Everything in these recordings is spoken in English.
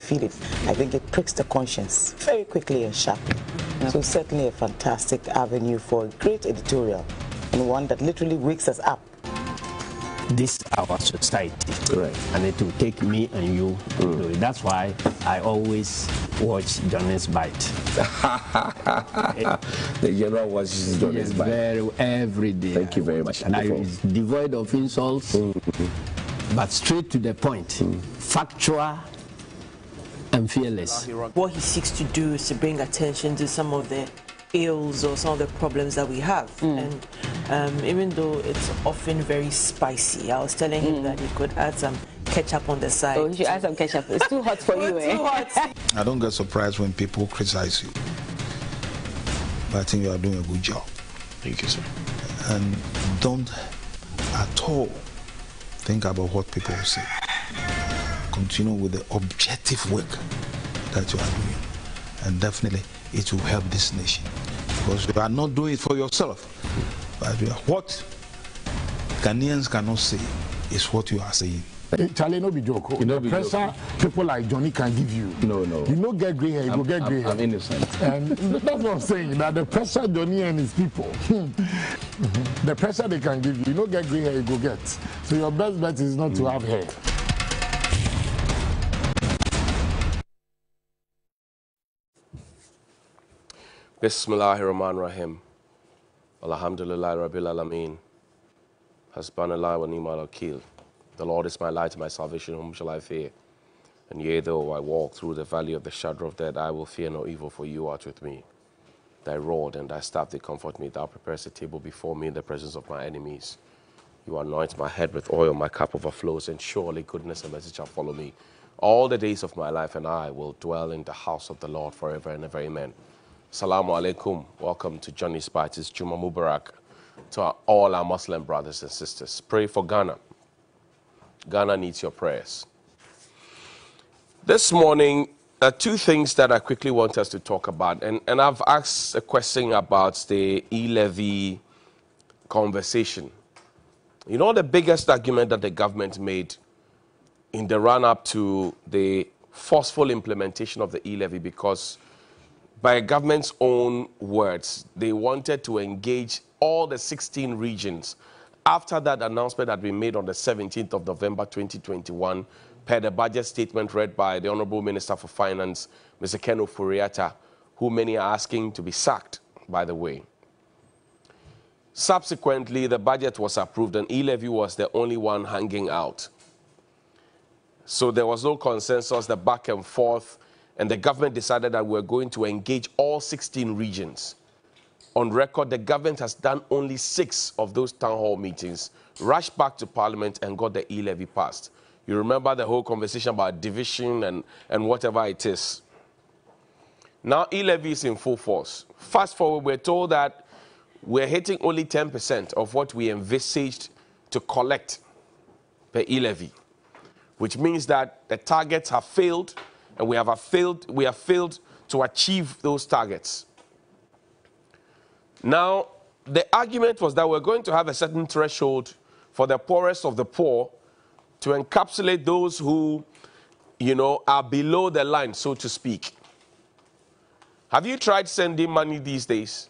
feel it. I think it pricks the conscience very quickly and sharply. Yeah. So certainly a fantastic avenue for a great editorial and one that literally wakes us up. This is our society, right? And it will take me and you to do it. That's why I always watch Johnnie's Bite. The general watches Johnnie's Bite every day. Thank you very much. And it's devoid of insults, but straight to the point, factual and fearless. What he seeks to do is to bring attention to some of the ills or some of the problems that we have, and even though it's often very spicy, I was telling him that he could add some ketchup on the side. Oh, you should add some ketchup. It's too hot for you, Too hot. I don't get surprised when people criticize you, but I think you are doing a good job. Thank you, sir. And don't at all think about what people will say. Continue with the objective work that you are doing, and definitely it will help this nation, because you are not doing it for yourself, but what Ghanaians cannot say is what you are saying. Charlie, no be joke. The pressure people like Johnnie can give you. No. You don't get grey hair, you go get grey hair. I'm innocent. And that's what I'm saying. That the pressure Johnnie and his people, the pressure they can give you don't get grey hair, you go get. So your best bet is not to have hair. Bismillahirrahmanirrahim. Alhamdulillah Rabbil Alameen. Hasbanallah wa ni'mal wakeel. The Lord is my light and my salvation, whom shall I fear? And yea, though I walk through the valley of the shadow of death, I will fear no evil, for you art with me. Thy rod and thy staff, they comfort me. Thou preparest a table before me in the presence of my enemies. You anoint my head with oil, my cup overflows, and surely goodness and mercy shall follow me all the days of my life, and I will dwell in the house of the Lord forever and ever. Amen. Assalamu alaikum. Welcome to Johnnie's Bite. It's Juma Mubarak to all our Muslim brothers and sisters. Pray for Ghana. Ghana needs your prayers. This morning, two things that I quickly want us to talk about. And I've asked a question about the E-levy conversation. You know, the biggest argument that the government made in the run-up to the forceful implementation of the E-levy, because by government's own words, they wanted to engage all the 16 regions after that announcement had been made on the 17th of November 2021, per the budget statement read by the Honorable Minister for Finance, Mr. Ken Ofori-Atta, who many are asking to be sacked, by the way. Subsequently, the budget was approved, and E-levy was the only one hanging out. So there was no consensus, the back and forth, and the government decided that we're going to engage all 16 regions. On record, the government has done only 6 of those town hall meetings, rushed back to Parliament and got the E-levy passed. You remember the whole conversation about division and whatever it is. Now E-levy is in full force. Fast forward, we're told that we're hitting only 10% of what we envisaged to collect per E-levy, which means that the targets have failed, and we have failed to achieve those targets. Now, the argument was that we're going to have a certain threshold for the poorest of the poor to encapsulate those who, you know, are below the line, so to speak. Have you tried sending money these days?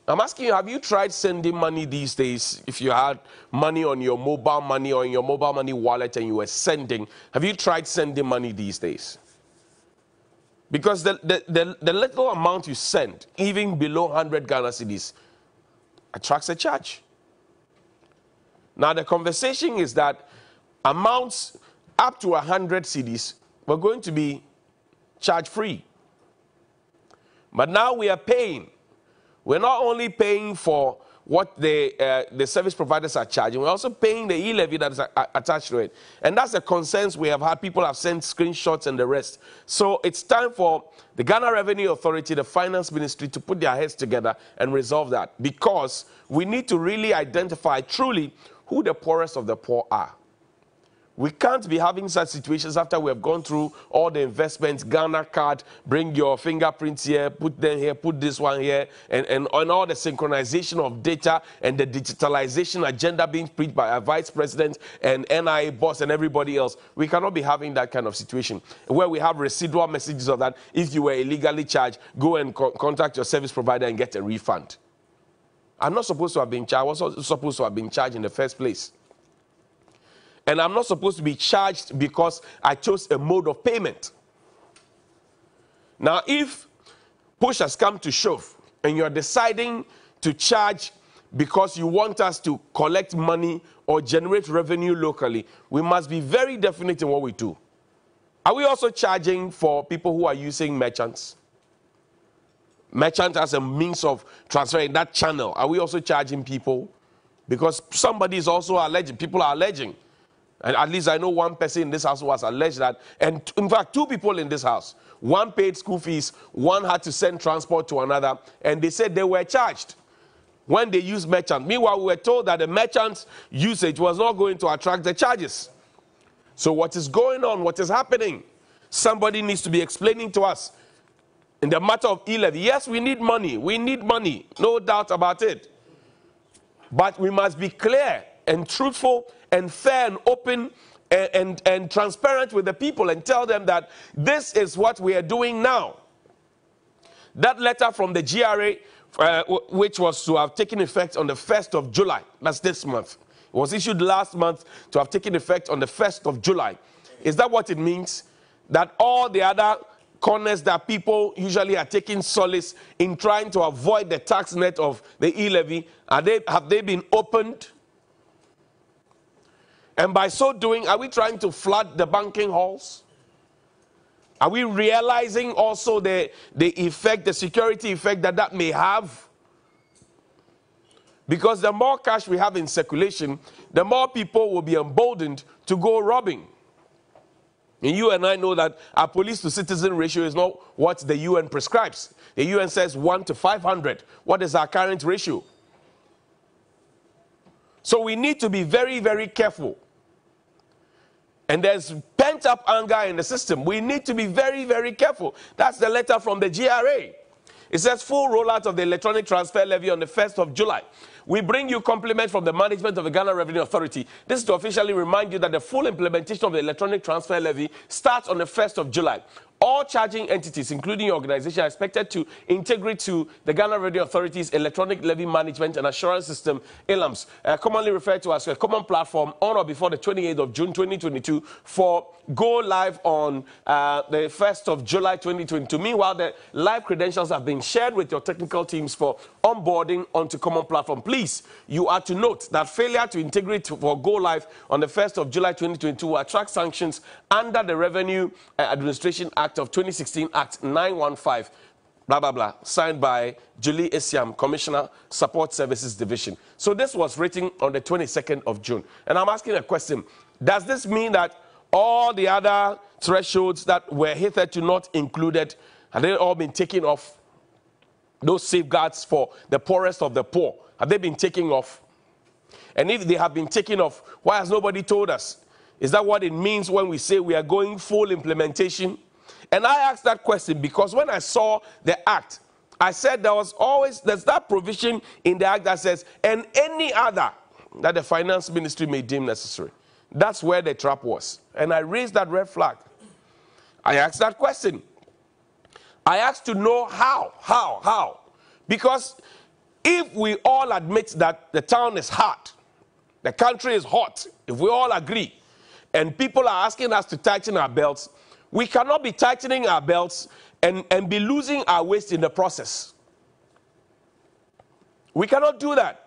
I'm asking you, have you tried sending money these days? If you had money on your mobile money or in your mobile money wallet and you were sending, have you tried sending money these days? Because the little amount you send, even below 100 Ghana cedis, attracts a charge. Now, the conversation is that amounts up to 100 cedis were going to be charge-free. But now we are paying. We're not only paying for what the service providers are charging, we're also paying the E-levy that is attached to it. And that's the concerns we have had. People have sent screenshots and the rest. So it's time for the Ghana Revenue Authority, the Finance Ministry, to put their heads together and resolve that, because we need to really identify truly who the poorest of the poor are. We can't be having such situations after we have gone through all the investments, Ghana card, bring your fingerprints here, put them here, put this one here, and all the synchronization of data and the digitalization agenda being preached by our vice president and NIA boss and everybody else. We cannot be having that kind of situation where we have residual messages of that if you were illegally charged, go and contact your service provider and get a refund. I'm not supposed to have been charged. I was supposed to have been charged in the first place. And I'm not supposed to be charged because I chose a mode of payment. Now, if push has come to shove and you're deciding to charge because you want us to collect money or generate revenue locally, we must be very definite in what we do. Are we also charging for people who are using merchants? Merchant as a means of transferring that channel. Are we also charging people? Because somebody is also alleging, people are alleging. And at least I know one person in this house who has alleged that. And in fact, two people in this house. One paid school fees, one had to send transport to another. And they said they were charged when they used merchant. Meanwhile, we were told that the merchant's usage was not going to attract the charges. So what is going on? What is happening? Somebody needs to be explaining to us. In the matter of E-levy, yes, we need money. We need money. No doubt about it. But we must be clear and truthful and fair and open and transparent with the people and tell them that this is what we are doing now. That letter from the GRA, which was to have taken effect on the 1st of July, that's this month. It was issued last month to have taken effect on the 1st of July. Is that what it means? That all the other corners that people usually are taking solace in trying to avoid the tax net of the E-levy, have they been opened? And by so doing, are we trying to flood the banking halls? Are we realizing also the effect, the security effect that may have? Because the more cash we have in circulation, the more people will be emboldened to go robbing. And you and I know that our police to citizen ratio is not what the UN prescribes. The UN says 1 to 500. What is our current ratio? So we need to be very, very careful. And there's pent-up anger in the system. We need to be very, very careful. That's the letter from the GRA. It says full rollout of the electronic transfer levy on the 1st of July. We bring you compliment from the management of the Ghana Revenue Authority. This is to officially remind you that the full implementation of the electronic transfer levy starts on the 1st of July. All charging entities, including your organization, are expected to integrate to the Ghana Revenue Authority's Electronic Levy Management and Assurance System, ELAMS, commonly referred to as a common platform, on or before the 28th of June 2022 for go live on the 1st of July 2022. Meanwhile, the live credentials have been shared with your technical teams for onboarding onto common platform. Please, you are to note that failure to integrate for go live on the 1st of July 2022 will attract sanctions under the Revenue Administration Act of 2016, Act 915, blah, blah, blah, signed by Julie Esiam, Commissioner, Support Services Division. So this was written on the 22nd of June. And I'm asking a question. Does this mean that all the other thresholds that were hitherto not included, have they all been taken off? Those safeguards for the poorest of the poor, have they been taken off? And if they have been taken off, why has nobody told us? Is that what it means when we say we are going full implementation? And I asked that question because when I saw the act, I said there's that provision in the act that says, and any other that the finance ministry may deem necessary. That's where the trap was. And I raised that red flag. I asked that question. I asked to know how. Because if we all admit that the town is hot, the country is hot, if we all agree, and people are asking us to tighten our belts, we cannot be tightening our belts and be losing our waist in the process. We cannot do that.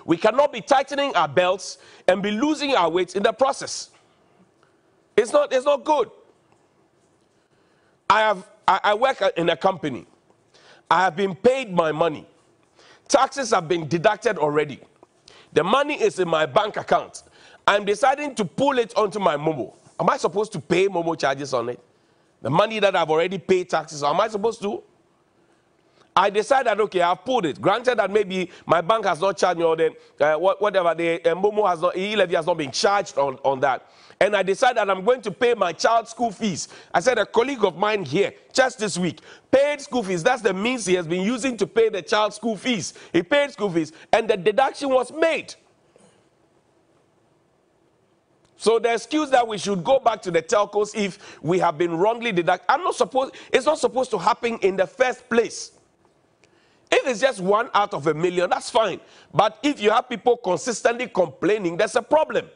We cannot be tightening our belts and be losing our weight in the process. It's not good. I work in a company. I have been paid my money. Taxes have been deducted already. The money is in my bank account. I'm deciding to pull it onto my Momo. Am I supposed to pay Momo charges on it? The money that I've already paid taxes, am I supposed to? I decided, okay, I've pulled it. Granted that maybe my bank has not charged me, or whatever, the Momo has not, E-levy has not been charged on that. And I decided that I'm going to pay my child's school fees. I said a colleague of mine here, just this week, paid school fees. That's the means he has been using to pay the child's school fees. He paid school fees, and the deduction was made. So the excuse that we should go back to the telcos if we have been wrongly deducted, it's not supposed to happen in the first place. If it's just 1 out of 1 million, that's fine. But if you have people consistently complaining, there's a problem.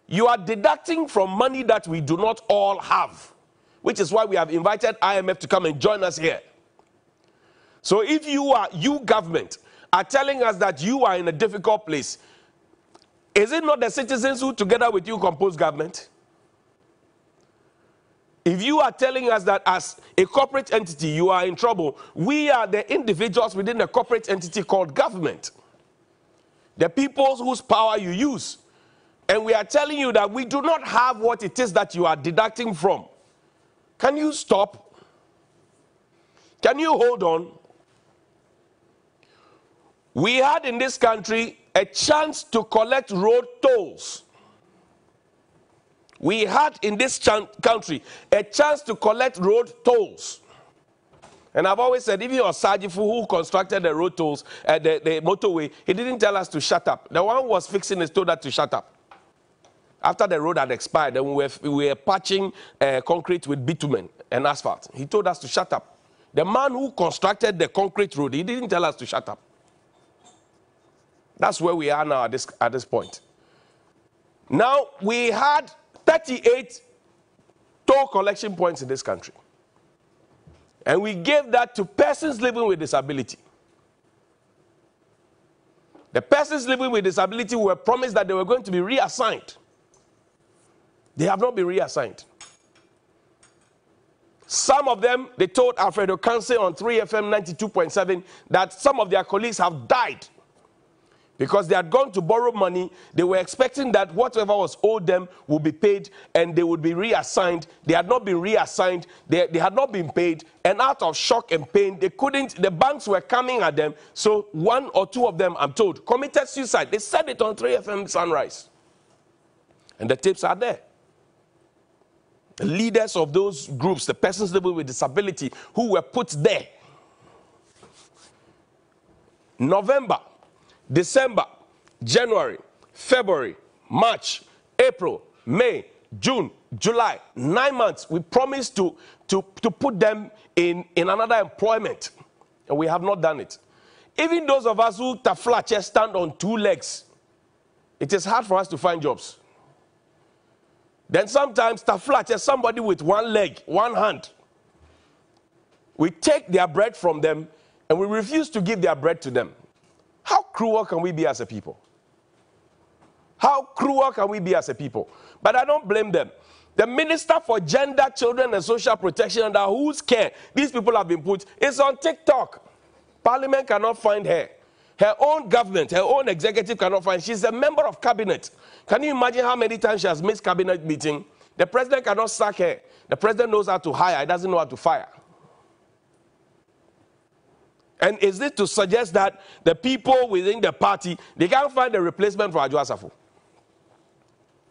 You are deducting from money that we do not all have, which is why we have invited IMF to come and join us here. So if you government, are telling us that you are in a difficult place, is it not the citizens who together with you compose government? If you are telling us that as a corporate entity you are in trouble, we are the individuals within the corporate entity called government. The people whose power you use. And we are telling you that we do not have what it is that you are deducting from. Can you stop? Can you hold on? We had in this country a chance to collect road tolls. We had in this country a chance to collect road tolls. And I've always said, even Osajifu, who constructed the road tolls, the motorway, he didn't tell us to shut up. The one who was fixing it told us to shut up. After the road had expired, and we were patching concrete with bitumen and asphalt. He told us to shut up. The man who constructed the concrete road, he didn't tell us to shut up. That's where we are now at this point. Now, we had 38 toll collection points in this country. And we gave that to persons living with disability. The persons living with disability were promised that they were going to be reassigned. They have not been reassigned. Some of them, they told Alfredo Kanse on 3FM 92.7 that some of their colleagues have died because they had gone to borrow money. They were expecting that whatever was owed them would be paid and they would be reassigned. They had not been reassigned. They had not been paid. And out of shock and pain, they couldn't, the banks were coming at them. So 1 or 2 of them, I'm told, committed suicide. They said it on 3FM Sunrise. And the tapes are there. The leaders of those groups, the persons living with disability who were put there. November, December, January, February, March, April, May, June, July, 9 months. We promised to put them in another employment. And we have not done it. Even those of us who taflache stand on 2 legs, it is hard for us to find jobs. Then sometimes taflache, somebody with 1 leg, 1 hand. We take their bread from them and we refuse to give their bread to them. How cruel can we be as a people? How cruel can we be as a people? But I don't blame them. The Minister for Gender, Children and Social Protection, under whose care these people have been put, is on TikTok. Parliament cannot find her. Her own government, her own executive cannot find. She's a member of cabinet. Can you imagine how many times she has missed cabinet meeting? The president cannot sack her. The president knows how to hire. He doesn't know how to fire. And is this to suggest that the people within the party, they can't find a replacement for Adjo Asafo?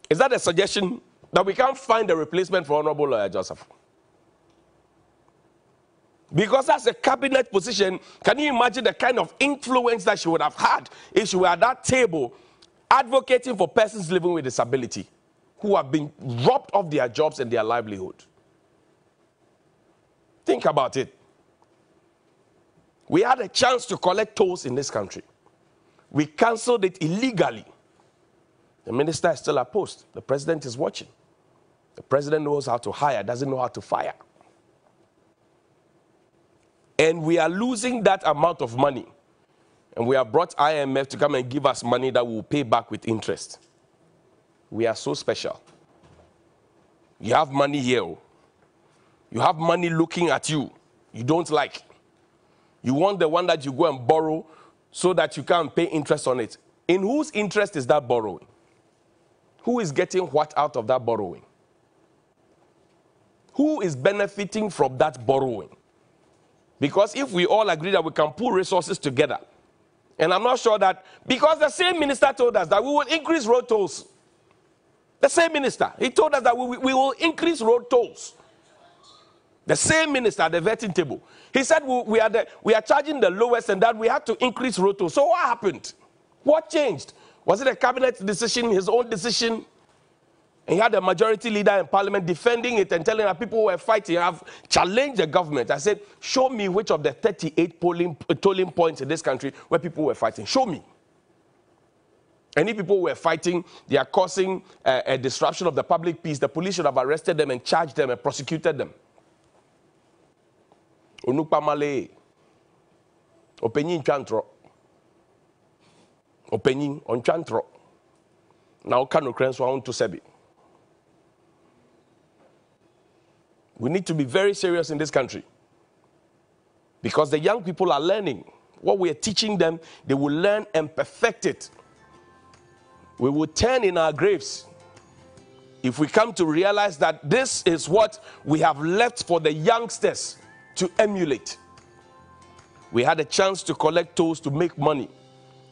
Is that a suggestion that we can't find a replacement for Honorable Lawyer Adjo Asafo? Because that's a cabinet position. Can you imagine the kind of influence that she would have had if she were at that table advocating for persons living with disability who have been robbed of their jobs and their livelihood? Think about it. We had a chance to collect tolls in this country. We cancelled it illegally. The minister is still at post. The president is watching. The president knows how to hire, doesn't know how to fire. And we are losing that amount of money. And we have brought IMF to come and give us money that we will pay back with interest. We are so special. You have money here. You have money looking at you. You don't like. You want the one that you go and borrow so that you can pay interest on it. In whose interest is that borrowing? Who is getting what out of that borrowing? Who is benefiting from that borrowing? Because if we all agree that we can pool resources together, and I'm not sure that, because the same minister told us that we will increase road tolls. The same minister, he told us that we will increase road tolls. The same minister at the vetting table. He said we are charging the lowest and that we had to increase road tolls. So what happened? What changed? Was it a cabinet decision, his own decision? And he had a majority leader in parliament defending it and telling that people who were fighting have challenged the government. I said, show me which of the 38 tolling points in this country where people were fighting. Show me. Any people who were fighting, they are causing a disruption of the public peace. The police should have arrested them and charged them and prosecuted them. Onukpamale, Openin Chantro, Openin on Chantro. Now, Kano Krenswa to Sebi. We need to be very serious in this country because the young people are learning. What we are teaching them, they will learn and perfect it. We will turn in our graves if we come to realize that this is what we have left for the youngsters to emulate. We had a chance to collect tolls to make money.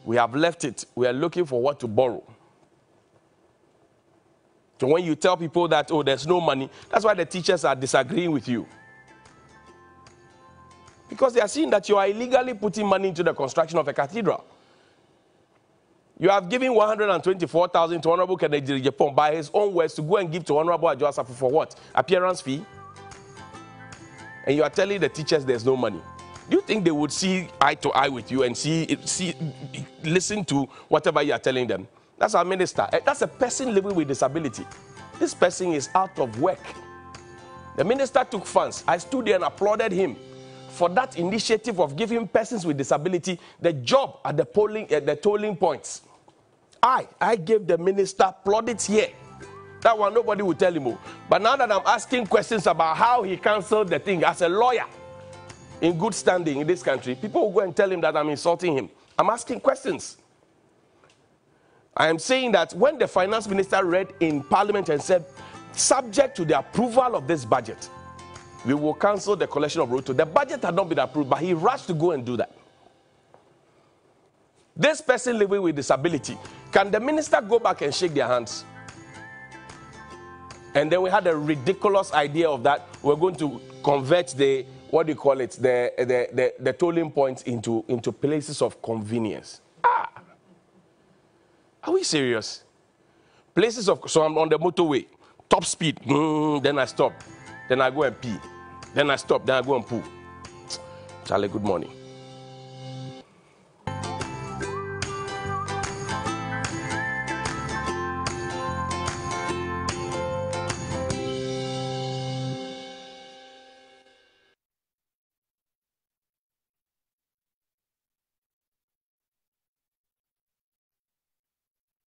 We have left it. We are looking for what to borrow. So when you tell people that, oh, there's no money, that's why the teachers are disagreeing with you. Because they are seeing that you are illegally putting money into the construction of a cathedral. You have given 124,000 to Honorable Kennedy Japan by his own words to go and give to Honorable Adjo Asafo for what? Appearance fee? And you are telling the teachers there's no money. Do you think they would see eye to eye with you and listen to whatever you are telling them? That's our minister. That's a person living with disability. This person is out of work. The minister took funds. I stood there and applauded him for that initiative of giving persons with disability the job at the tolling points. I gave the minister plaudits here. That one nobody will tell him. But now that I'm asking questions about how he cancelled the thing as a lawyer in good standing in this country, people will go and tell him that I'm insulting him. I'm asking questions. I am saying that when the finance minister read in parliament and said, subject to the approval of this budget, we will cancel the collection of road tolls. The budget had not been approved, but he rushed to go and do that. This person living with disability, can the minister go back and shake their hands? And then we had a ridiculous idea of that. We're going to convert the, what do you call it, the tolling points into places of convenience. Are we serious? Places of, so I'm on the motorway, top speed, then I stop, then I go and pee, then I stop, then I go and poo. Charlie, good morning.